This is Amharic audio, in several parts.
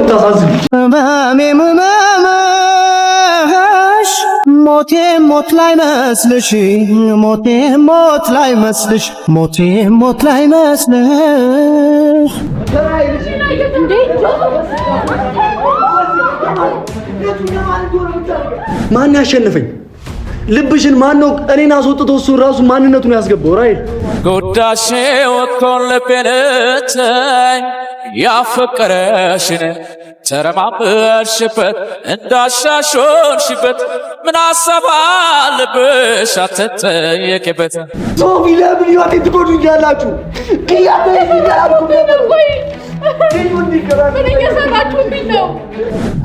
የምታሳዝኝ። ሞቴ ሞት ላይ መስልሽ ሞቴ ሞት ላይ መስልሽ ሞቴ ሞት ላይ መስልሽ ማን ያሸንፈኝ? ልብሽን ማን ነው እኔን አስወጥቶ እሱ ራሱ ማንነቱን ያስገባው? ራይል ጎዳሽ ወጥቶን ልቤነተኝ ያፈቀረሽን ተረማመድሽበት እንዳሻሾንሽበት ምን አሰብ አለብሽ አትጠየቂበት። ሶፊ ለምን ይወት ትጎዱኛላችሁ?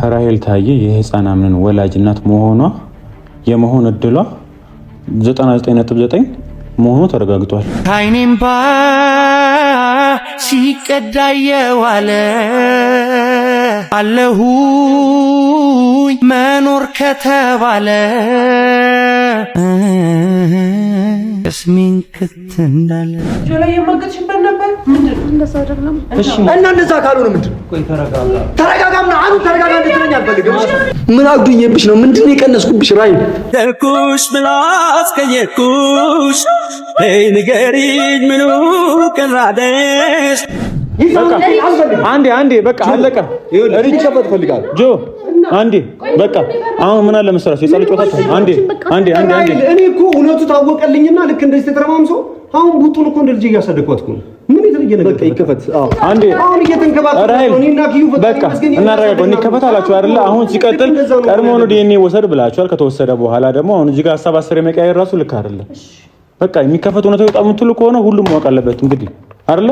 ራሄል ታዬ የህፃን አምነን ወላጅ እናት መሆኗ የመሆን እድሏ 99.9 መሆኑ ተረጋግጧል። ከዓይኔም ባ ሲቀዳ የዋለ አለሁኝ መኖር ከተባለ እስሚን ክትናለ ጆላ የማገጥሽበት ነበር። ምንድን ነው እንደዛ አይደለም። እሺ እና እንደዛ ካልሆነ ምንድን ነው? ቆይ ተረጋጋም ነው አንተ ተረጋጋ እንድትለኝ አልፈልግም። ምን አግዱኝብሽ ነው? ምንድን ነው የቀነስኩብሽ? ራይ ተኩሽ ምላስ ከየኩሽ ለይ ንገሪኝ ምኑ ቀራደሽ አንዴ በቃ አለቀ። ሪች ሸፈት ፈልጋል ጆ አንዴ በቃ አሁን ምን አለ መሰራሽ የጸሎት ጮታችሁ አንዴ እኔ እኮ እውነቱ ታወቀልኝና ልክ እንደዚህ ተተረማምሶ አሁን ቡጡን እኮ እንደልጅ እያሳደግኳት እኮ ምን የተለየ ነገር በቃ ይከፈት። አንዴ አሁን እየተንከባከበ ነው እኔና ኪዩ በቃ እናረጋጋው እንከፈት አላችሁ አይደለ? አሁን ሲቀጥል ቀድሞ ነው ዲኤንኤ ወሰድ ብላችኋል። ከተወሰደ በኋላ ደግሞ አሁን እዚህ ጋር ሀሳብ አስር የመቀያየር ራሱ ልክ አይደለም። በቃ የሚከፈት እውነቱ ይወጣ የምትሉ ከሆነ ሁሉም ማወቅ አለበት እንግዲህ አይደለ?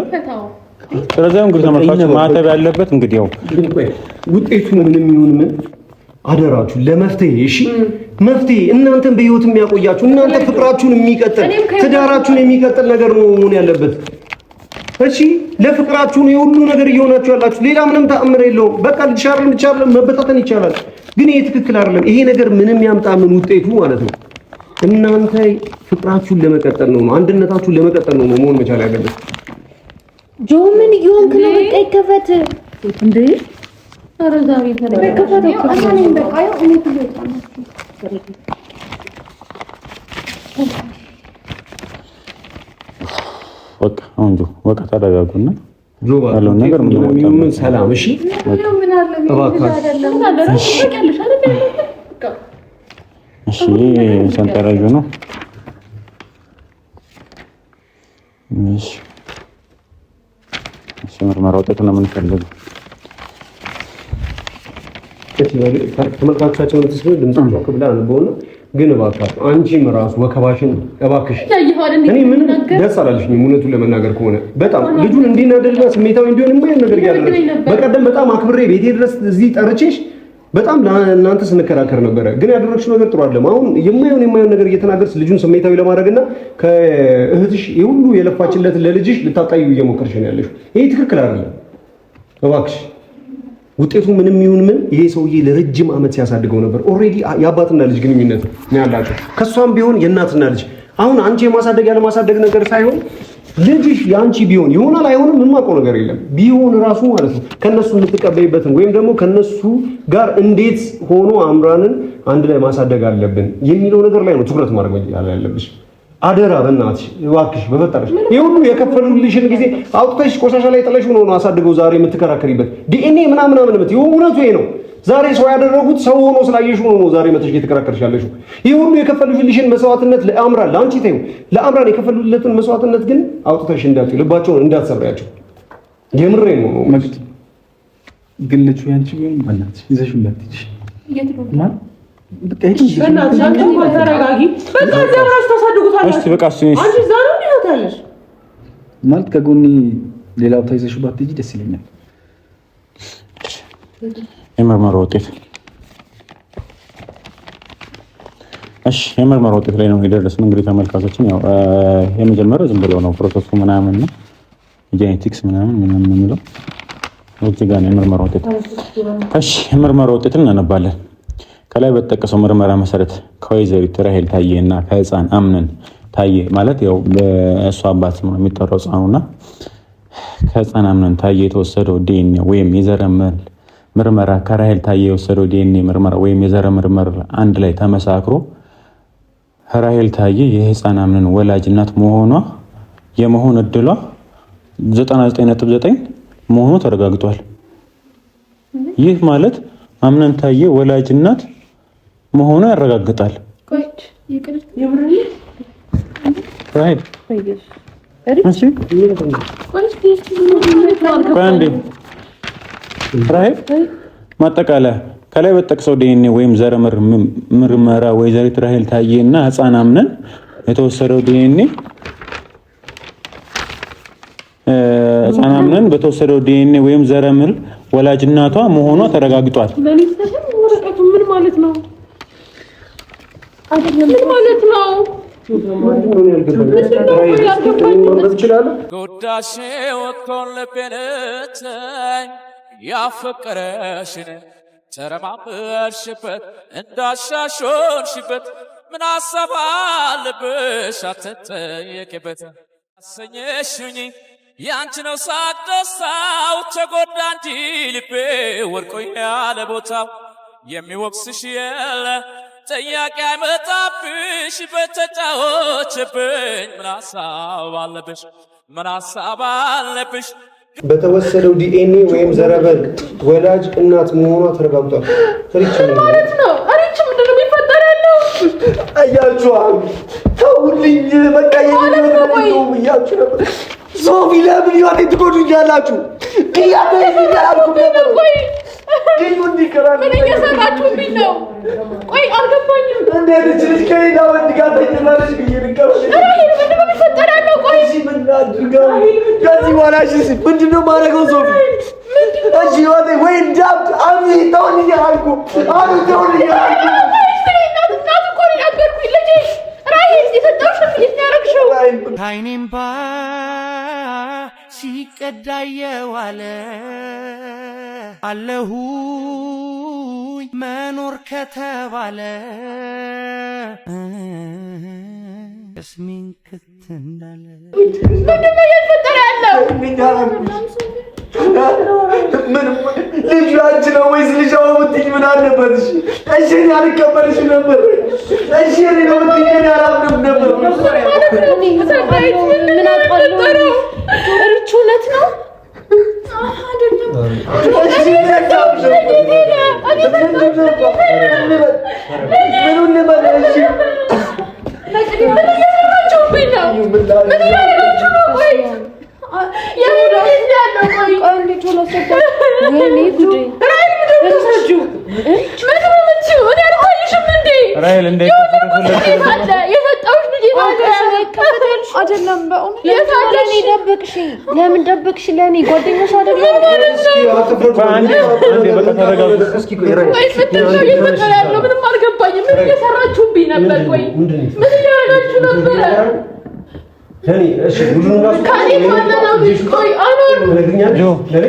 ስለዚህ እንግዲህ ተመልካቹ ማተብ ያለበት እንግዲህ ያው ውጤቱ ምንም ይሁን ምን አደራችሁ ለመፍትሄ እሺ፣ መፍትሄ እናንተን በህይወት የሚያቆያችሁ እናንተ ፍቅራችሁን የሚቀጥል ትዳራችሁን የሚቀጥል ነገር ነው መሆን ያለበት። እሺ ለፍቅራችሁ ነው ሁሉ ነገር እየሆናችሁ ያላችሁ። ሌላ ምንም ተአምር የለውም። በቃ ልቻል መበታተን ይቻላል፣ ግን ይሄ ትክክል አይደለም። ይሄ ነገር ምንም ያምጣ ምን ውጤቱ ማለት ነው እናንተ ፍቅራችሁን ለመቀጠል ነው አንድነታችሁን ለመቀጠል ነው መሆን መቻል ያለበት። ጆ ምን ይሆንክ ነው? በቃ ይከፈት እንዴ! ኧረ ዛሬ ተረጋጋ። በቃ አሁን ጆ በቃ ተረጋጉና ጆ ያለው ነገር ምን ሰላም። እሺ እሺ ሰንጠረዡ ነው። እሺ ምርመራ ውጤት ነው የምንፈልገው። ተመልካቾቻችን ተስፋ ድምጽ ከብላ አንቦና ግን እባክህ አንቺም ራሱ ወከባሽን እባክሽ እኔ ምን ደስ አላለሽኝ። እውነቱን ለመናገር ከሆነ በጣም ልጁን እንዲናደድና ስሜታዊ እንዲሆን ምን ነገር ያደረገ በቀደም በጣም አክብሬ ቤቴ ድረስ እዚህ ጠርቼሽ በጣም ለእናንተ ስንከራከር ነበረ። ግን ያደረግሽው ነገር ጥሩ አይደለም። አሁን የማይሆን ነገር እየተናገርሽ ልጁን ስሜታዊ ለማድረግና ከእህትሽ የሁሉ የለፋችለት ለልጅሽ ልታጣዩ እየሞከርሽ ነው ያለሽው። ይሄ ትክክል አይደለም። እባክሽ ውጤቱ ምንም ይሁን ምን ይሄ ሰውዬ ለረጅም ዓመት ሲያሳድገው ነበር። ኦሬዲ የአባትና ልጅ ግንኙነት ነው ያላቸው። ከሷም ቢሆን የእናትና ልጅ አሁን አንቺ የማሳደግ ያለ ማሳደግ ነገር ሳይሆን ልጅሽ ያንቺ ቢሆን ይሆናል አይሆንም የማውቀው ነገር የለም። ቢሆን ራሱ ማለት ነው ከነሱ የምትቀበይበትን ወይም ደግሞ ከነሱ ጋር እንዴት ሆኖ አምራንን አንድ ላይ ማሳደግ አለብን የሚለው ነገር ላይ ነው ትኩረት ማድረግ ያለብሽ። አደራ በእናትሽ እባክሽ በፈጠረሽ ይሁሉ የከፈሉልሽን ጊዜ አውጥተሽ ቆሻሻ ላይ ጥለሽ ነው አሳድገው ዛሬ የምትከራከሪበት ዲኤንኤ ምናምን እውነቱ ይሄ ነው። ዛሬ ሰው ያደረጉት ሰው ሆኖ ስላየሽው ነው ዛሬ መተሽ እየተከራከርሽ ያለሽው። ይሄ ሁሉ የከፈሉልሽን መስዋዕትነት ለአምራን ለአንቺ ተይው ለአምራን የከፈሉለትን መስዋዕትነት ግን አውጥተሽ እንዳትዪ ልባቸውን እንዳትሰብሪያቸው። የምሬ ነው ማለት ግን ልጁ ያንቺ ቢሆን ማለት ይዘሽ እንዳትይሽ ማን በቃ ተረጋጊ። በቃ ዘራሽ ተሳድጉታለሽ። እሺ በቃ እሺ አንቺ ዛሬ ምን ይወጣለሽ ማለት ከጎኒ ሌላው ታይዘሽ ባትጂ ደስ ይለኛል። የምርመራ ውጤት እሺ የምርመራ ውጤት ላይ ነው የደረስነው። እንግዲህ ተመልካቾችን ያው የመጀመሪያው ዝም ብሎ ነው ፕሮሰሱ ምናምን ነው ጄኔቲክስ ምናምን የሚለው እዚህ ጋር ነው የምርመራ ውጤት። እሺ የምርመራ ውጤትን እናነባለን። ከላይ በተጠቀሰው ምርመራ መሰረት ከወይዘሪት ራሄል ታዬ እና ከህፃን አምነን ታዬ ማለት ያው በእሱ አባት ነው የሚጠራው ህፃኑና ከህፃን አምነን ታዬ የተወሰደው ዲኤንኤ ወይም የዘረመል ምርመራ ከራሄል ታዬ የወሰደው ዲኤንኤ ምርመራ ወይም የዘር ምርመራ አንድ ላይ ተመሳክሮ ራሄል ታዬ የህፃን አምነን ወላጅ እናት መሆኗ የመሆን እድሏ 99.9 መሆኑ ተረጋግጧል። ይህ ማለት አምነን ታዬ ወላጅ እናት መሆኑ ያረጋግጣል። ራሄል ማጠቃለያ ከላይ በጠቅሰው ዲኤንኤ ወይም ዘር ምርመራ ወይዘሪት ራሄል ታዬ እና ህፃን አምነን የተወሰደው ዲኤንኤ ህፃን አምነን በተወሰደው ዲኤንኤ ወይም ዘር ምርመራ ወላጅ እናቷ መሆኗ ተረጋግጧል። ምን ማለት ነው? ምን ማለት ነው? ጎዳሽ ወጥቶን ልቤንተኝ ያፈቀረሽን ተረማመርሽበት እንዳሻሾንሽበት ምን ሀሳብ አለብሽ አትጠየቂበት አሰኘሽኝ ያንቺ ነው ሳቅ ደስታው ተጎዳ እንጂ ልቤ ወድቆ ያለ ቦታው የሚወቅስሽ የለ ጥያቄ አይመጣብሽ በተጫወችብኝ ምን ሀሳብ አለብሽ ምን ሀሳብ አለብሽ በተወሰደው ዲኤንኤ ወይም ዘረመል ወላጅ እናት መሆኗ ተረጋግጧል። ምን ማለት ነው? አሪች ምንድን ነው የሚፈጠር ያለው? አያችኋል። ተውልኝ በቃ የሚሆነው ብያችሁ ነበር። ሶፊ ለምን ይወጣ ትጎዱኛላችሁ? እያተይኛላችሁ ነበር። ምን እየሰራችሁብኝ ነው? ቆይ አልገባኝም። እንዴት ልጅ ከሌላ ወንድ ጋር ተኝታለች ብዬ ልቀበል? ምንድን ነው የሚፈጠር ያለው? ቆይ ምን አድርገው ከዚህ በኋላ ምንድን ነው የማደርገው? ሶፊ እሺ ወዴ ወይ እንዳብድ አሚ ተውልኝ አልኩ። አሚ ተውልኝ አልኩ። ከዓይኔምባ ሲቀዳ የዋለ አለሁኝ መኖር ከተባለ እስሚን ክት እንዳለ ምንድን ነው እየተፈጠረ ያለው? ምን ልጅ አንቺ ነው ወይስ ልጅ አውጥኝ? ምን አለበት? እሺ እኔ አልቀበልሽም ነበር። እሺ እኔ ነው ምትይኝ አላምንም ነበር። ምን አጥፋለሁ? ሪቹ እውነት ነው ለምን ደበቅሽ? ለኔ ጓደኛሽ አይደለም? ምንም አልገባኝም። ምን እየሰራችሁብኝ ነበር? ቆይ ምን እያደረጋችሁ ነበር? ለኔ እሺ ሁሉን ራሱ ካኔ ማናለው ቆይ አኖር ለግኛለሁ ለኔ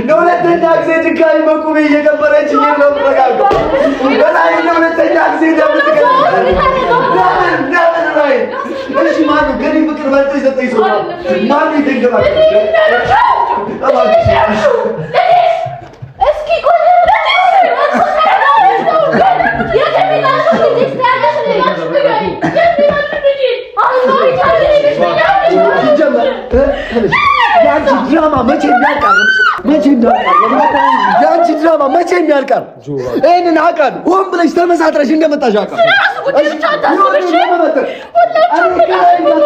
ለሁለተኛ ጊዜ ድጋሚ በቁሜ እየቀበረች ነው ተረጋጋ። በላይ ለሁለተኛ ጊዜ እሺ ማነው ገኒ ፍቅር በልጦ የሰጠኝ ሰው ማነው ይተንገባል? እስኪ ቆይ ያንቺ ድራማ መቼ ያልቃል? ያንቺ ድራማ መቼ ያልቃል? ይሄንን አውቃል። ሆን ብለሽ ተመሳጥረሽ እንደመጣሽ አውቃል።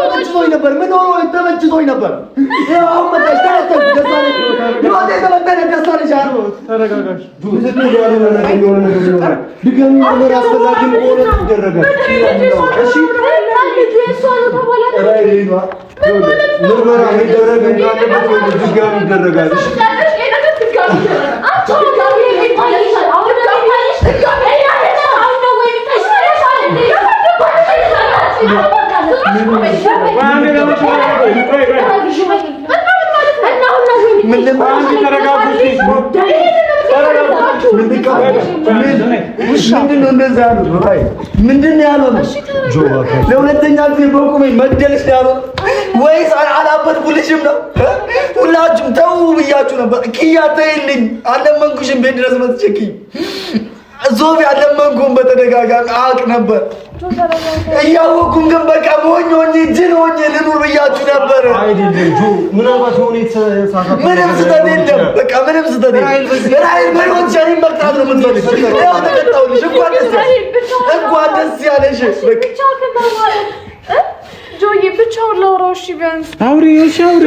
ተመችቶኝ ነበር። ምን ሆኖ ተመችቶኝ ነበር? አሁን መጣሽ ተረተሽ ደሳለሽ ይወጣ የተመተነ ደሳለሽ አሉ። ተረጋጋሽ። ድጋሚ ወር አስፈላጊ ሆነ ይደረጋል። እሺ ምርመራ መደረግ እንዳለበት ወይ ድጋሚ ይደረጋል። ምንድን ነው ያለው? ለሁለተኛ ጊዜ በቁሜ መግደልሽ ነው ያለው ወይስ አላበድኩልሽም ነው? ሁላችሁም ተው ብያችሁ ነበር። ኪያ ተይልኝ፣ አለመንኩሽም። ቤት ድረስ መጥቼ ዞቢ አለመንኩም። በተደጋጋሚ አውቅ ነበር እያወኩም፣ ግን በቃ ሞኝ ሆኜ ጅል ሆኜ ልኑር ብያችሁ ነበር። ምናልባት ሆነ የተሳሳተ ምንም ስህተት የለም። በቃ ምንም ስህተት የለም። ራይል በህይወት ሸሪን መቅጣት ነው የምትፈልግ። ያው ተቀጣውልሽ። እንኳን ደስ ያለሽ። ጆዬ ብቻውን ላውራው። እሺ ቢያንስ አውሪ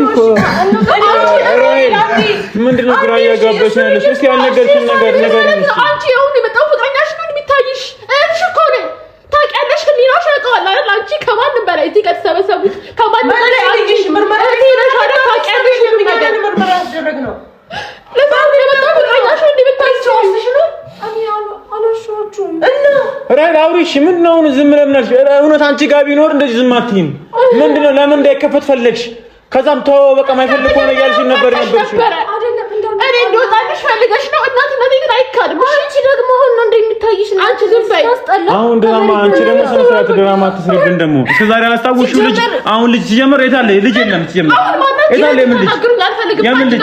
እኮ ምንድን ነው ግራ እያጋባሽ ያለሽ? እስኪ ያልነገርሽን ነገር ንገሪኝ። አንቺ አሁን የመጣው ፍቅረኛሽ ነው የሚታይሽ? እሺ እኮ ነው ታውቂያለሽ። ህሊናሽ ያውቀዋል አይደል? አንቺ ከማንም በላይ እዚህ ከተሰበሰቡት ከማንም በላይ አንቺ ምርመራ ታውቂያለሽ። ምርመራ ያስደረግ ነው። ለማን የመጣው ፍቅረኛሽ ነው እንደምታይሽ ነው? ራይል አውሪሽ ምንድን ነው ዝም ለምናልሽ? እውነት አንቺ ጋር ቢኖር እንደዚህ ዝም አትይም። ምንድን ነው ለምን እንዳይከፈት ፈለግሽ? ከዛም ተው በቃ ማይፈልግ ሆነ እያልሽ ነበር። እኔ እንደወጣልሽ ፈልገሽ ነው። እናትነቴ ግን አይካድም። አንቺ ደግሞ አሁን ነው እንደሚታይሽ ነው። አንቺ ዝም በይ። አሁን ድራማ አንቺ ደግሞ ስነ ስርዓት ድራማ አትስሪብን። ደግሞ እስከ ዛሬ አላስታውሽው ልጅ አሁን ልጅ ሲጀምር የት አለ? ልጅ የለም ሲጀምር የት አለ? ምን ልጅ የምን ልጅ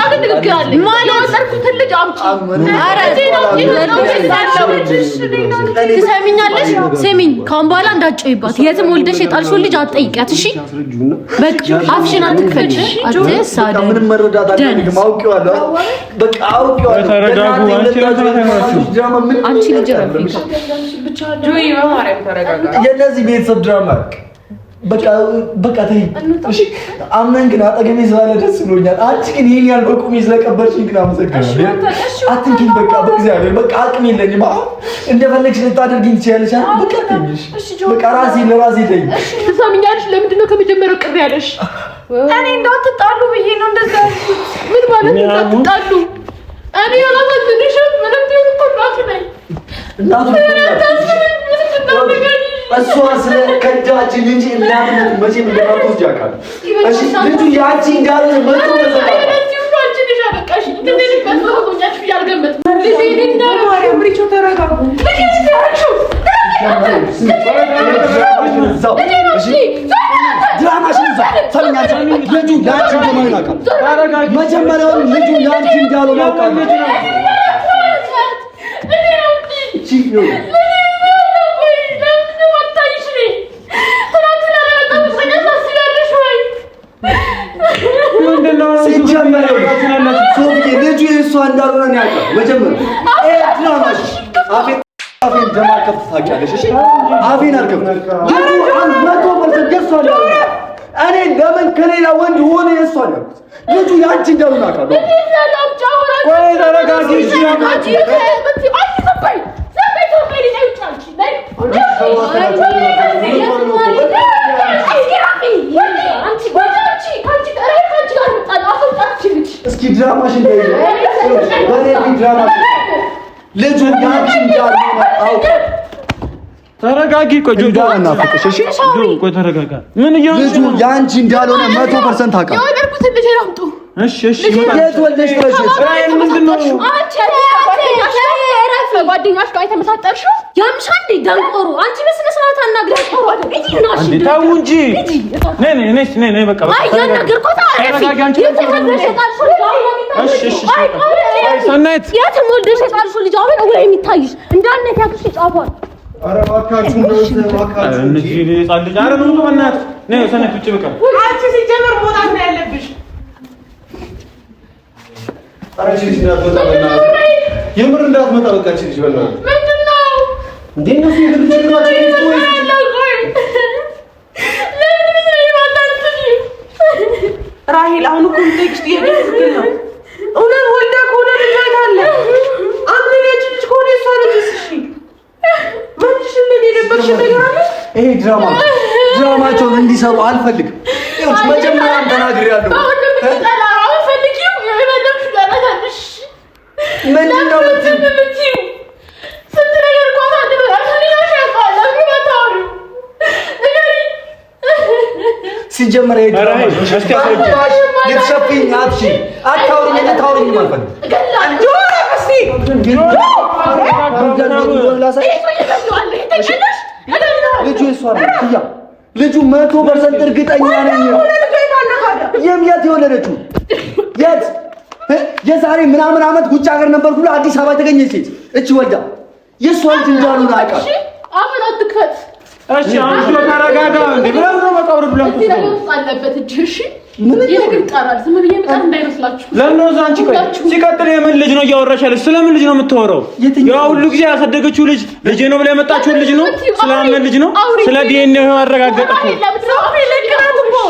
የወሰድኩትን ልጅ አምጪ። ኧረ ትሰሚኛለሽ? ስሚኝ፣ ከአሁን በኋላ እንዳትጮይባት። የትም ወልደሽ የጣልሽውን ልጅ አትጠይቂያት። እሺ በቃ አፍሽን አትክፈች። አትሳደብ። ምንም መረዳት አልፈልግም። አውቄዋለሁ። በቃ አውቄዋለሁ። ተረጋጉ። አንቺ ልጅ ረፊ ጆይ በማርያም ተረጋጋ። የነዚህ ቤተሰብ ድራማ በቃ ተይ። እሺ አምነን ግን አጠገቤ ስላለ ደስ ብሎኛል። አንቺ ግን ይሄን ያህል በቁሜ ስለቀበርሽኝ ግን አመሰግናለሁ። አትንኪኝ። በቃ በእግዚአብሔር በቃ አቅም የለኝም። እንደፈለግሽ ልታደርጊኝ ትችያለሽ። በቃ ተይሽ። በቃ ራሴ ለራሴ ተይ። ትሰሚኛለሽ? ለምንድን ነው ከመጀመሪያው ቅር ያለሽ? እኔ እንዳትጣሉ ብዬ ነው እንደዛ ያልኩት። ምን ማለት ነው እንዳትጣሉ? እኔ አላሳዝንሽም። ምንም ቢሆን እኮ እናቱ ነኝ። እሷ ስለ ከዳችን እንጂ እናትነት መቼም እንደማትወስድ ያውቃል። እሺ ልጁ ያንቺ እንዳልሆነ መጥቶ መሰለኝ። መጀመሪያውን ልጁ ያንቺ እንዳልሆነ ያውቃል። ልጁ የእሷ እንዳልሆነ ነው ያውቃል። መጀመሪያ አፌን እንደማልከፍት ታውቂያለሽ። እሺ አፌን አልከፍትም። እኔ ለምን ከሌላ ወንድ ሆነ የእሷ ያልኩት ልጁ ያንቺ እንዳልሆነ አውቃለሁ። ቆይ ተረጋጊ። እስኪ ድራማሽን ልጁ ያንቺ እንዳልሆነ አውቃለሁ። ተረጋጊ። ቆይ ጆ እናፈቅሽ። እሺ ጆ ቆይ ተረጋጋ። ምን ልጁ ያንቺ እንዳልሆነ 100% አውቃለሁ። የወለድኩትን ልጅ አምጡ። እሺ የት ወልደሽ ተረሽ? ራይል ምንድነው? ጓደኛሽ ጋር የተመሳጠርሽው ያምሻ እንዴ? ደንቆሮ አንቺ በስነ ስርዓት አናግረሽ ነው አይደል? እጂ ናሽ እንዴ? ታው እንጂ ነይ በቃ አይ ያናገርኩት ሰናይት የትም ወልደሽ የጣልሽው ልጅ አሁን ወይ የሚታይሽ እንዳልነት ያክሽ ጫፏል። ኧረ እባካችሁ ነው እባካችሁ እነዚህ ህፃን ልጅ ኧረ ነው በእናትህ ነይ ሰናይት ውጭ በቃ አንቺ ሲጀመር መውጣት ነው ያለብሽ። ኧረ እቺ ልጅ እንዳትመጣ በእናትህ የምር እንዳትመጣ በቃ እቺ ልጅ በእናትህ ምንድን ነው እንዴ? እነሱ የግል ናቸው ወይስ ራሂል አሁን እኮ ቴክስት ትክክል ነው። እውነት ወልዳ ከሆነ ልጅ አለ አምነች ልጅ ከሆነ እሷ ልጅ እሺ መልሽ ምን የደበቅሽ ነገር አለ? ይሄ ድራማቸውን እንዲሰሩ አልፈልግም። ይኸውልሽ መጀመሪያም ተናግሬያለሁ። ምንድን ነው የምትይው? ስንት ነገር እኮ ሲጀመር ልትሸፍኝ አታውሪኝ ማለት ልጁ 100% እርግጠኛ ነኝ። የት የወለደችው የት የዛሬ ምናምን ዓመት ውጭ ሀገር ነበር ሁሉ አዲስ አበባ የተገኘች ሴት እቺ ወልዳ የሷ ልጅ እንዳሉ አውቃለሁ። አሁን አትክፈት። እሺ አንቺ ተረጋጋ። እንዴ ብለው ነው መቃብር ብለው አለበት እጅ እሺ ምን ይቀራል? ዝም ብዬ መጣ እንዳይመስላችሁ። ለምን ነው አንቺ ቆይ ሲቀጥል የምን ልጅ ነው እያወራሽ ያለሽ? ስለምን ልጅ ነው የምትወራው? ያው ሁሉ ጊዜ ያሳደገችው ልጅ ነው ብላ የመጣችው ልጅ ነው። ስለምን ልጅ ነው? ስለ ዲኤንኤ ያረጋገጠው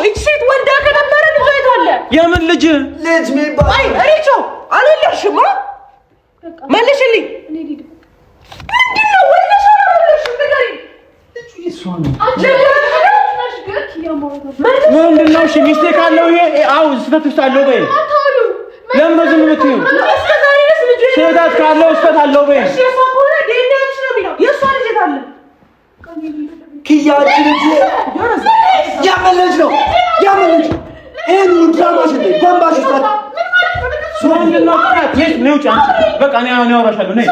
እቺ ሴት ወልዳ ከነበረ ልጅ አይታለ። የምን ልጅ የሚባል አይ እሪቾ አልወለድሽም። መልሽልኝ። ምንድነው ወለድሽ አልወለድሽም? ንገሪኝ። ምንድነው? እሺ ሚስቴክ አለው ይሄ አው ስህተት ውስጥ አለው በይ። ለምን ነው ዝም የምትይው? ስህተት ካለው ስህተት አለው በይ። እሺ የሷ ከሆነ ዲኤንኤሽ ነው የሚለው የሷ ልጅ የታለ? ኪያቺ ልጅ ያመለች ነው ያመለች ይሄን ድራማ ሽንቴ ባምባሽ ስታት ምንድነው? የት ነው ጫንቺ? በቃ እኔ አወራሻለሁ ነይ።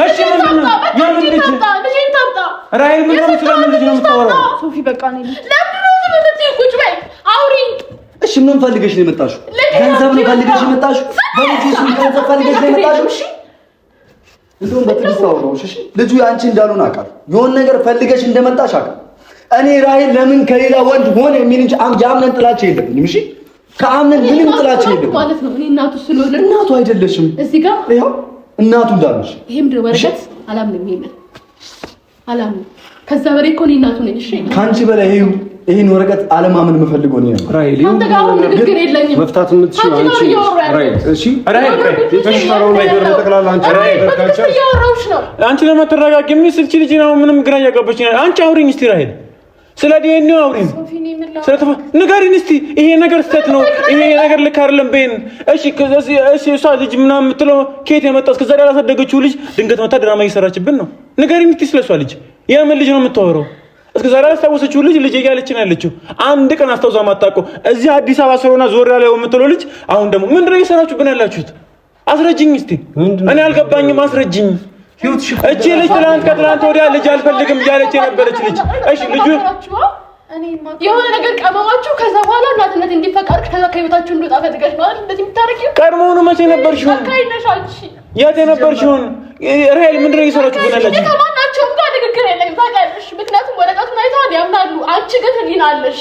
እሺ ምንድነው? የምን ልጅ ራሔል ምን ነው? ስለምን ልጅ ነው የምታወራው? ሶፊ በቃ ነኝ። ለምን ነው ዝም ብትይ? ቁጭ በይ አውሪ። እሺ ምን ፈልገሽ ነው የመጣሽው? ገንዘብ ነው ፈልገሽ የመጣሽው? በልጅሽ ገንዘብ ፈልገሽ ነው የመጣሽው? እሺ እንደውም በትዕግስት አውራሽ። እሺ ልጁ ያንቺ እንዳልሆነ አውቃለሁ። የሆነ ነገር ፈልገሽ እንደመጣሽ አውቃለሁ። እኔ ራሔል ለምን ከሌላ ወንድ ሆነ የሚል እንጂ የአምነን ጥላቻ የለብኝም። እሺ ከአምነን ምንም ጥላቻ የለብኝም ማለት ነው። እኔ እናቱ ስለሆነ እናቱ አይደለሽም። እዚህ ጋር ይኸው እናቱ እንዳልሽ ይሄ ምንድን ነው ወረቀት? አላምንም ይሄን አላምንም። ከዛ በላይ እኮ እኔ እናቱ ነኝ። እሺ ካንቺ በላይ ይሄን ወረቀት አለማመን የምፈልገው ነው። ራሔል አንተ ጋር አሁን ንግግር የለኝም። መፍታት የምትችይው አንቺ ራሔል። እሺ ራሔል ተሽታራው ነገር ተጠቅላላ አንቺ ራሔል በርካቻ እያወራሁሽ ነው። አንቺ ለማተረጋግ የሚስልች ልጅ ነው። ምንም ግራ እያጋባች ነው። አንቺ አውሪኝ እስቲ ራሔል፣ ስለ ዲኤንኤ አውሪኝ። ስለተፋ ንገሪኝ እስቲ። ይሄ ነገር ስህተት ነው፣ ይሄ ነገር ልክ አይደለም በይን። እሺ እሷ ልጅ ምናምን የምትለው ከየት የመጣ እስከ ዛሬ ያላሳደገችው ልጅ ድንገት መታ ድራማ እየሰራችብን ነው። ንገሪኝ እስቲ ስለሷ ልጅ። የምን ልጅ ነው የምታወራው? እስከ ዛሬ ያላስታወሰችው ልጅ እያለች ነው ያለችው። አንድ ቀን አስታውሳ ማታውቀው እዚህ አዲስ አበባ ስለሆነ ዞር ያለው የምትለው ልጅ አሁን ደግሞ ምንድን ነው እየሰራችሁብን ያላችሁት? አስረጅኝ እስቲ። እኔ አልገባኝም፣ አስረጅኝ። እቺ ልጅ ከትላንት ወዲያ ልጅ አልፈልግም እያለች የነበረች ልጅ። እሺ ልጁ የሆነ ነገር ቀመማችሁ፣ ከዛ በኋላ እናትነት እንዲፈቀር ከዛ ከህይወታችሁ እንድወጣ ፈልገሽ ነው አይደል እንደዚህ የምታረጊው? ቀድሞውኑ መቼ ነበርሽው? የት የነበርሽውን? ራሔል ምንድን ነው እየሰራችሁብን ያላችሁ? ከማናቸውም ጋር ንግግር የለኝም ታውቂያለሽ። ምክንያቱም ወረቀቱን አይተዋል ያምናሉ። አንቺ ግን ህሊና አለሽ።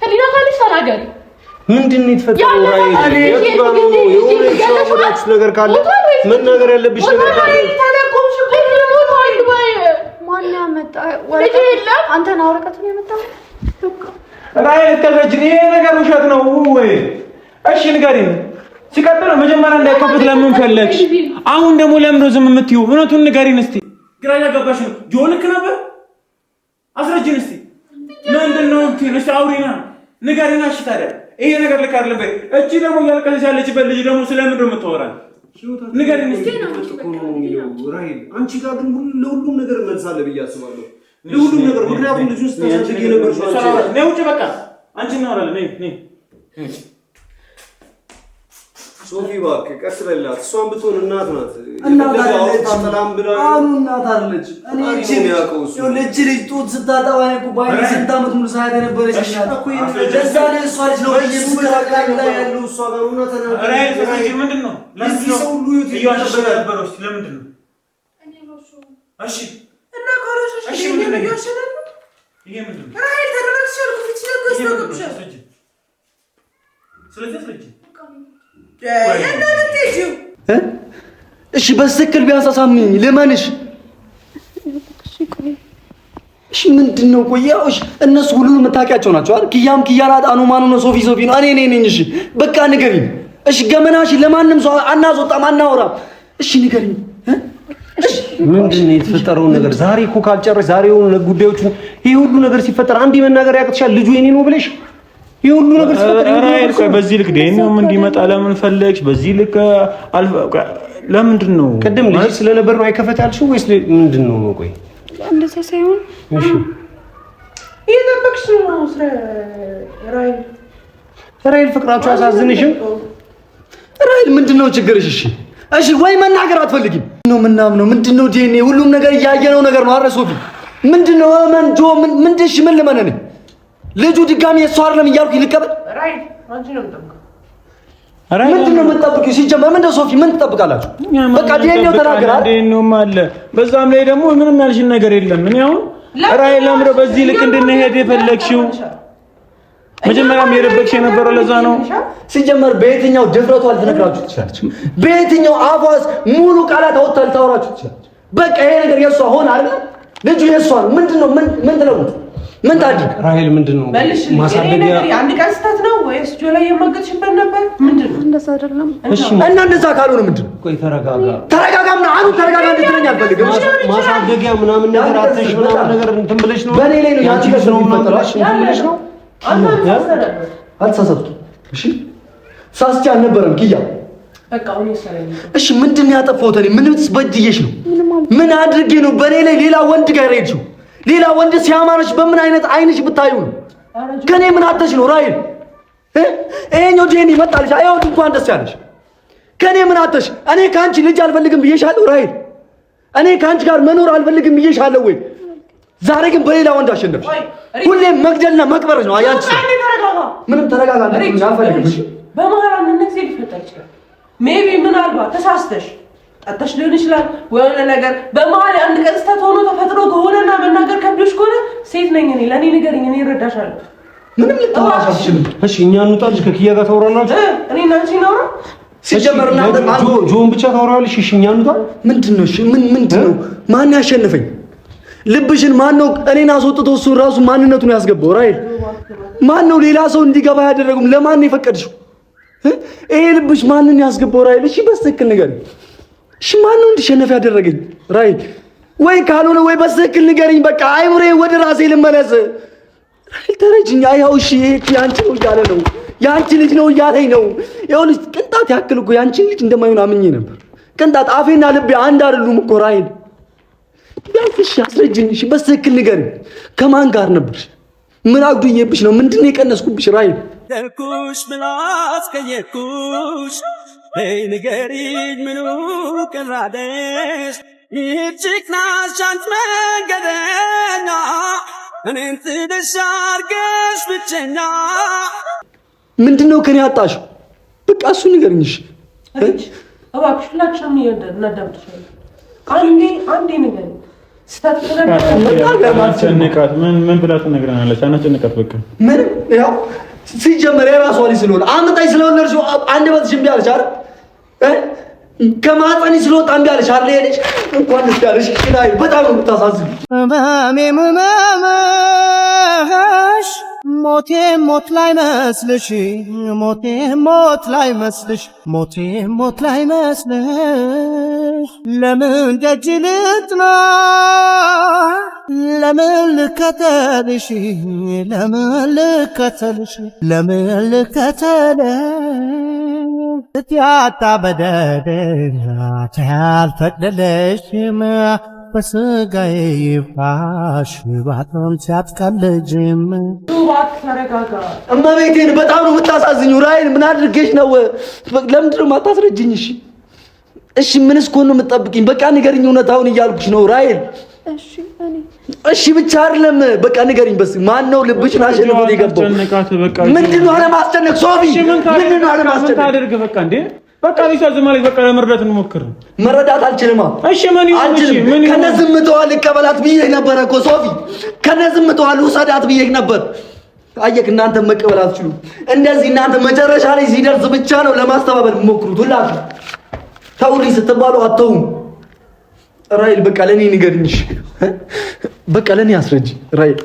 ህሊና ካለሽ ተናገሪ። ምንድን ነው የተፈጠረው? ራሔል የሆነ ነገር ካለ ምን ነገር ያለብሽ ነገር ካለ ማን ያመጣ ወረቀት? አንተ ነው ወረቀቱን ያመጣው? ራሔል ተፈጅን። ይሄ ነገር ውሸት ነው ወይ? እሺ ንገሪኝ። ሲቀጥል መጀመሪያ እንዳይከፈት ለምን ፈለግሽ? አሁን ደግሞ ለምን ነው ዝም የምትይው? እውነቱን ንገሪኝ እስቲ። ግራ ያጋባሽ ነው። ጆ ልክ ነበር? አስረጅን እስቲ። ምንድን ነው እንትን? እስቲ አውሪና ንገሪና። እሺ ታዲያ ይሄ ነገር ልክ አይደለም በይ። እቺ ደግሞ እያለቀሰች ያለችበት ልጅ ደግሞ ስለምን ነው የምታወራን? ንገሪኝ እስቲ። ራሔል አንቺ ጋር ግን ለሁሉም ነገር መልሳለ ብዬ አስባለሁ። ለሁሉም ነገር ምክንያቱም ልጅ ውስጥ ታሳድግ የነበር ነው። ውጭ በቃ አንቺ እናወራለን። ነይ ሶፊ እባክህ ቀስ በላት። እሷን ብትሆን እናት ናት። እናት አለች። ሰላም ብላ እናት አለች። እኔ ልጅ ጡት ስታጠባ እኮ ባይ ስንት ዓመት ሙሉ ሳያት የነበረች እናት እኮ ለዛ ነው እሷ ልጅ ነው እየተስተካከለ ያለው እሷ ጋር ነው ተናገረ። ራሔል ስለዚህ ምንድነው ለዚህ ሰው ሁሉ ይያሸበረ ነበርሽ? ለምንድን ነው? እሺ እና ኮሮሶሽ ይሄ ነው ያሸነፈ። ይሄ ምንድነው? ራሔል ተደረክሽ ልኩት ስለዚህ ስለዚህ እሺ በትክክል ቢያንስ አሳምኝ ልመንሽ። እሺ ምንድነው? ቆያው እሺ እነሱ ሁሉንም የምታውቂያቸው ናቸው አይደል? ኪያም ኪያ ናት፣ አኑ ማኑ ነው፣ ሶፊ ነው፣ እኔ ነኝ። እሺ በቃ ንገሪኝ። እሺ ገመናሽ ለማንም ሰው አናስወጣም፣ አናወራም። እሺ ንገሪኝ። ምንድን ነው የተፈጠረው ነገር? ዛሬ እኮ ካልጨረሽ ዛሬውን ጉዳዮቹ ይሄ ሁሉ ነገር ሲፈጠር አንዴ መናገር ያቅትሻል። ልጁ የኔ ነው ብለሽ ይሁሉ ነገር ራይል ቆይ በዚህ ልክ ዴኒውም እንዲመጣ ለምን ፈለግሽ? በዚህ ልክ ለምንድን ነው? ቅድም ልጅ ስለነበር ነው አይከፈት ያልሽው ወይስ ምንድን ነው? ቆይ እንደዛ ሳይሆን እሺ እየጠበቅሽ ነው ራይል ፍቅራችሁ አሳዝንሽም? ራይል ምንድነው ችግርሽ? እሺ ወይ መናገር አትፈልጊም ነው? ምናምነው ምንድነው? ዲኤንኤ ሁሉም ነገር እያየነው ነገር ነው አይደል ሶፊ? ምንድነው መንጆ ምንድሽ? ምን ልመነኝ? ልጁ ድጋሚ እሷ አይደለም እያልኩኝ ልቀበል? ራይል አንቺ ነው የምጠብቀው። ምንድነው የምትጠብቂው? ሲጀመር ምንድነው ሶፊ ምን ትጠብቃላችሁ? በቃ ዲኤንኤው ተናገራል። ዲኤንኤውም አለ። በዛም ላይ ደግሞ ምንም ያልሽን ነገር የለም። ምን ያው ራይል አምሮ በዚህ ልክ እንድንሄድ የፈለግሽው መጀመሪያም የረበክሽ የነበረው ለዛ ነው። ሲጀመር በየትኛው ድፍረቷ ልትነግራችሁ ትችላለች? በየትኛው አፏስ ሙሉ ቃላት አውጥታ ልታወራችሁ ትችላለች? በቃ ይሄ ነገር የሷ ሆነ አይደል? ልጁ የሷ ነው። ምንድነው ምን ትለውት? ምን ታድርግ? ራሄል ምንድነው ማሳደጊያ አንድ ቀን ስህተት ነው ወይስ ጆ ላይ የማገጥሽበት ነበር? ምንድነው? እንደዛ አይደለም። እሺ እና እንደዛ ካልሆነ ምንድነው? ቆይ ተረጋጋ ምናምን አሉ ተረጋጋ እንድትለኝ አልፈልግም። ማሳደጊያ ምናምን ነገር አትሽ ምናምን ነገር እንትን ብለሽ ነው በኔ ላይ ነው ያንቺ ነው የሚፈጠረው እንትን ብለሽ ነው። አልተሳሳትኩም። እሺ ሳስቻ አልነበረም ኪያ። በቃ አሁን ይሰራል። እሺ ምንድን ነው ያጠፋሁት እኔ? ምን በድዬሽ ነው? ምን አድርጌ ነው በኔ ላይ ሌላ ወንድ ጋር ሄድሽው? ሌላ ወንድ ሲያማርሽ በምን አይነት አይንሽ ብታዩ ነው? ከኔ ምን አተሽ ነው ራይል? ይሄኛው ጄኒ መጣልሽ። አይው እንኳን ደስ ያለሽ። ከኔ ምን አተሽ? እኔ ካንቺ ልጅ አልፈልግም ብዬሻለሁ ራይል። እኔ ካንቺ ጋር መኖር አልፈልግም ብዬሻለሁ ወይ? ዛሬ ግን በሌላ ወንድ አሸነፍሽ። ሁሌም መግደልና መቅበር ነው አያንቺ። ምንም ተረጋጋ እንዴ አልፈልግም። በመሃል አንድ ነገር ሊፈጠር ይችላል። ሜቢ ምናልባት ተሳስተሽ ጠጥተሽ ሊሆን ይችላል ወይ ነገር በመሃል አንድ ቀን ስህተት ሆኖ ተፈጥሮ ከሆነና መናገር ከብዶሽ ከሆነ ሴት ነኝ እኔ ለኔ ንገሪኝ፣ እኔ እረዳሻለሁ። ምንም ልታወራሽ አትችልም። እሺ እኛ እንውጣልሽ ከኪያ ጋር ታወራናችሁ። እኔ እና አንቺ ነው ሲጀመር እናንተ ጆን ብቻ ታወራለሽ። እሺ እኛ እንውጣ። ምንድነው? እሺ ምንድነው? ማን ያሸነፈኝ? ልብሽን ማን ነው እኔን አስወጥቶ እሱ ራሱ ማንነቱን ያስገባው? ራይል ማን ነው ሌላ ሰው እንዲገባ ያደረገው? ለማን ነው የፈቀድሽው? ይሄ ልብሽ ማንን ያስገባው? ራይል እሺ በትክክል ንገሪኝ። እሺ ማን ነው እንዲሸነፍ ያደረገኝ? ራይል ወይ ካልሆነ ወይ በትክክል ንገሪኝ። በቃ አይምሬ ወደ ራሴ ልመለስ። ራይል ተረጅኝ። ያው እሺ ያንቺ ነው እያለ ነው፣ ያንቺ ልጅ ነው እያለኝ ነው። ይኸውልሽ ቅንጣት ያክል እኮ ያንቺን ልጅ እንደማይሆን አምኜ ነበር። ቅንጣት አፌና ልቤ አንድ አይደሉም እኮ ራይል። ቢያንስ አስረጅኝ። እሺ በትክክል ንገሪኝ። ከማን ጋር ነበርሽ? ምን አጉድዬብሽ ነው? ምንድነው የቀነስኩብሽ? ራይል ደርኩሽ ምላስ ከየኩሽ ንገሪኝ ምኑ ቀራደሽ? ይህችክ ናት አንቺ መንገደኛ እኔን ትደሽ አድርገሽ ብቸኛ። ምንድነው ከኔ አጣሽው? በቃ እሱ ንገሪኝ። እሺ እባክሽ ሁላችንም እናዳምጥሻለን። አንዴ ንገሪኝ። ምን ብላ ትነግረናለች? አናጨንቃት በቃ ምንም ያው ሲጀመር የራሷ ልጅ ስለሆነ አምጣኝ ስለወለድሽው አንደበትሽ እምቢ አለሽ አይደል? ከማህፀንሽ ስለወጣ እምቢ አለሽ አይደል? ሄደሽ እንኳን ደስ ያለሽ። ሽናይ በጣም ነው የምታሳዝኝ። መሜምመሽ ሞቴ ሞት ላይ መስልሽ ሞቴ ሞት ላይ መስልሽ ሞቴ ሞት ላይ መስልሽ ለምን ደጅ ልጥና ለምን ልከተልሽ ለምን ልከተልሽ ለምን ልከተልሽ እትያታ በደደኛ ታልፈቅደለሽም በስጋዬ ይፋሽ ባትም ሲያትቀልጅም እመቤቴን በጣም ነው የምታሳዝኙ። ራይል ምን አድርጌሽ ነው? ለምንድን ነው የማታስረጅኝ? እሺ ምንስ እኮ ነው የምትጠብቂኝ? በቃ ንገሪኝ እውነታውን እያልኩሽ ነው ራይል። እሺ ብቻ አይደለም በቃ ንገሪኝ። በስ ማን ነው ልብሽን አሸንፎ የገባው? ምንድን ነው አለማስጨነቅ? ሶፊ ምንድን ነው አለማስጨነቅ? ታደርግ በቃ እንዴ በቃ ሊሳ ዝማሬ በቃ ለመረዳት እንሞክር። መረዳት አልችልም። እሺ ምን ይሁን? እሺ ምን ይሁን? ከነዝምተዋ ልቀበላት ብዬሽ ነበር እኮ ሶፊ። ከነዝምተዋ ልውሰዳት ብዬሽ ነበር። አየክ እናንተ መቀበል አትችሉም። እንደዚህ እናንተ መጨረሻ ላይ ሲደርስ ብቻ ነው ለማስተባበል ሞክሩት። ሁላችሁ ተውልኝ ስትባሉ አትተውም። ራይል በቃ ለኔ ንገሪኝ። በቃ ለኔ አስረጅ። ራይል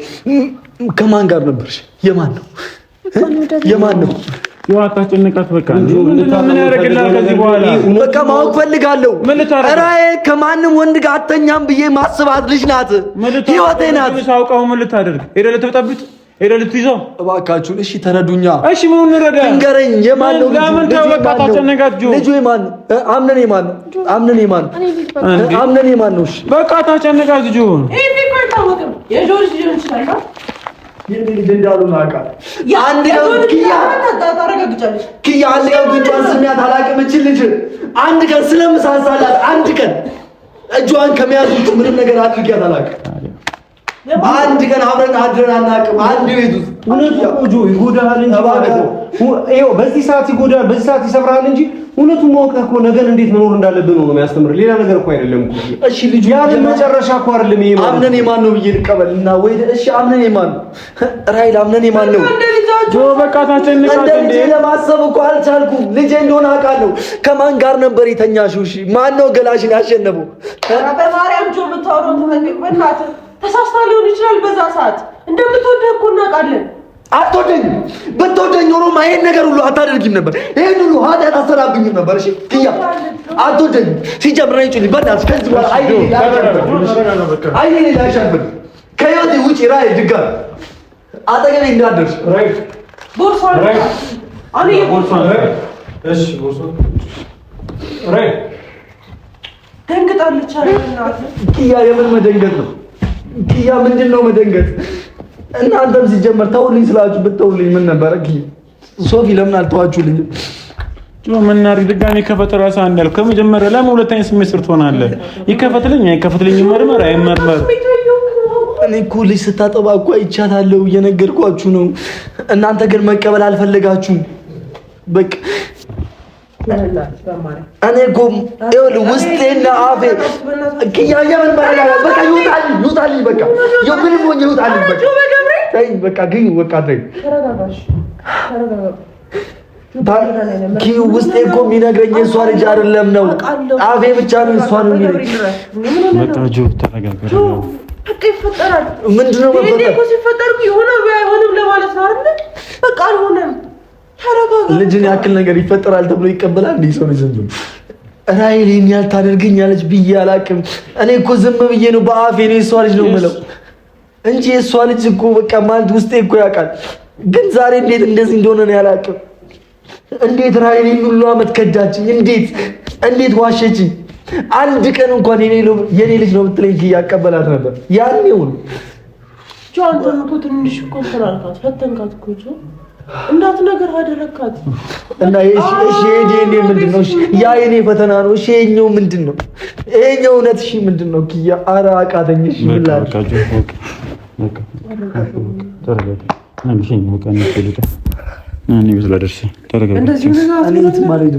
ከማን ጋር ነበርሽ? የማን ነው? የማን ነው? አታጨንቃት በቃ ምን ያደርግልሃል ከዚህ በኋላ? በቃ ማወቅ ፈልጋለሁ። ራይል ከማንም ወንድ ጋር አተኛም ብዬ ማስባት ልጅ ናት። ህይወቴ ናት። ሳውቀው ምን ልታደርግ ሄደህ ልትበጠብጥ ሄደህ ልትይዘው እባካችሁን። እሺ ተረዱኛ። እሺ ምን እንረዳ? ንገረኝ። የማን ነው ለምን ተወቃታ ተነጋጁ? ልጁ የማን ነው? አምነን የማን ነው? አምነን የማን ነው? እሺ በቃ ታጨነቃት ልጁ። ይሄ እኮ አይታወቅም። የጆርጅ ሊሆን ይችላል። የኔ ልጅ እንዳሉ ናቃል። አንድ ቀን ኪያ ታረጋግጫለሽ። ኪያ አንድ ቀን ጉንጯን ስሚያት አላውቅም። እቺ ልጅ አንድ ቀን ስለምሳሳላት አንድ ቀን እጇን ከመያዝ ውጭ ምንም ነገር አድርጊያት አላውቅም። አንድ ቀን አብረን አድረን አናውቅም። አንድ ቤት ውስጥ እውነት ቆጆ ይጎዳል እንጂ ማለት ነው። ይኸው በዚህ ሰዓት ይጎዳል፣ በዚህ ሰዓት ይሰብራል እንጂ እውነቱን ማወቅህ እኮ ነገን እንዴት መኖር እንዳለብን ነው የሚያስተምር። ሌላ ነገር እኮ አይደለም እኮ። እሺ ልጁ ያለ መጨረሻ እኮ አይደለም ይሄ ማለት አምነን የማን ነው ብዬ ልቀበልና ወይ? እሺ አምነን የማን ነው? ራይል አምነን የማን ነው? ጆ በቃ ታጨነቃት እንዴ? ለማሰብ እኮ አልቻልኩም። ልጄ እንደሆነ አውቃለሁ። ከማን ጋር ነበር የተኛሽው? እሺ ማን ነው ገላሽን ያሸነፈው? በማርያም ጆ የምታወራው ተፈቅቅ በእናትህ ተሳስታ ሊሆን ይችላል። በዛ ሰዓት እንደምትወደህ እኮ እናውቃለን። አትወደኝ። ብትወደኝ ኖሮማ ይሄን ነገር ሁሉ አታደርጊም ነበር። ይሄን ሁሉ ኃጢአት አሰራብኝም ነበር። እሺ ኪያ አትወደኝ። ሲጀምር ነው ይጭልኝ በእናትሽ። ከዚህ በኋላ አይኔ ላሻብን ከህይወቴ ውጪ ራይ ድጋሚ አጠገቤ እንዳትደርሽ። ቦርሳ አኔ ቦርሳ እሺ ቦርሳ ራይ ደንግጣለች አይደል? ኪያ የምን መደንገጥ ነው? ኪያ ምንድነው መደንገጥ? እናንተም ሲጀመር ተውልኝ ስላችሁ ብትተውልኝ ምን ነበረ? ኪያ ሶፊ ለምን አልተዋችሁልኝ? መናሪ ድጋሚ ከፈተራ ሳንዳል ከመጀመሪያ ለምን ሁለተኛ ሴሜስተር ትሆናለህ? ይከፈትልኝ አይከፈትልኝ ይመርመር አይመርመር። እኔ እኮ ልጅ ስታጠባ እኮ አይቻታለሁ፣ እየነገርኳችሁ ነው። እናንተ ግን መቀበል አልፈለጋችሁም። በቃ እኔ እኮ ይኸውልህ ውስጤና አፌ ኪያ የምን መረጋጋት በቃ ይውጣልኝ በቃ የምንም ሆኜ ይውጣልኝ በቃ ተይኝ በቃ ግን በቃ ተይኝ። ኪዩ ውስጤ እኮ የሚነግረኝ የእሷ ልጅ አይደለም ነው። አፌ ብቻ ነው እሷ ነው የሚለኝ። በቃ ጆ ተረጋጋ። በቃ ይፈጠራል። ምንድነው ይሄ እኮ ሲፈጠር ይሆናል ወይ አይሆንም ለማለት ነው አይደል? በቃ አልሆነም። ተረጋጋ። ልጅን ያክል ነገር ይፈጠራል ተብሎ ይቀበላል እንዴ ሰው ልጅ? ራይል ይሄን ያህል ታደርገኛለች ብዬ አላውቅም። እኔ እኮ ዝም ብዬ ነው በአፌ ነው የእሷ ልጅ ነው የምለው እንጂ የእሷ ልጅ እኮ በቃ ማለት ውስጤ እኮ ያውቃል። ግን ዛሬ እንዴት እንደዚህ እንደሆነ ነው ያላውቅም። እንዴት ራይል ሁሉ አመት ከዳችኝ? እንዴት ዋሸችኝ? አንድ ቀን እንኳን የኔ ልጅ ነው ብትለኝ እያቀበላት ነበር። ያኔው ነው ጆንተን እኮ ትንሽ እኮ ተራልካት ፈተንካት እኮ ጆ እንዳት ነገር አደረካት እና እሺ የኔ ምንድነው? እሺ ያ የኔ ፈተና ነው። እሺ የኛው ምንድነው? ይሄኛው እውነት እሺ ምንድነው? ኪያ ኧረ አቃተኝ። እሺ ብላኝ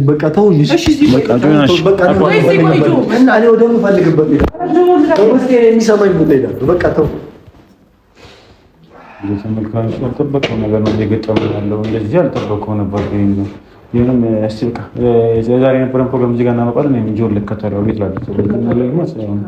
በቃ ተውኝ። የሚሰማኝ ቦታ ሄዳለሁ። በቃ ተው ተመልካቾች ያልጠበቀው ነገር ነው እየገጠመ ያለው። እንደዚህ ያልጠበቀው ነበር። ይሄንም እስቲ በቃ ዛሬ የነበረን ፕሮግራም እዚህ ጋር እናመጣለን። እንጂ ልከተለው ቤት ላድርግ። ስለዚህ ነው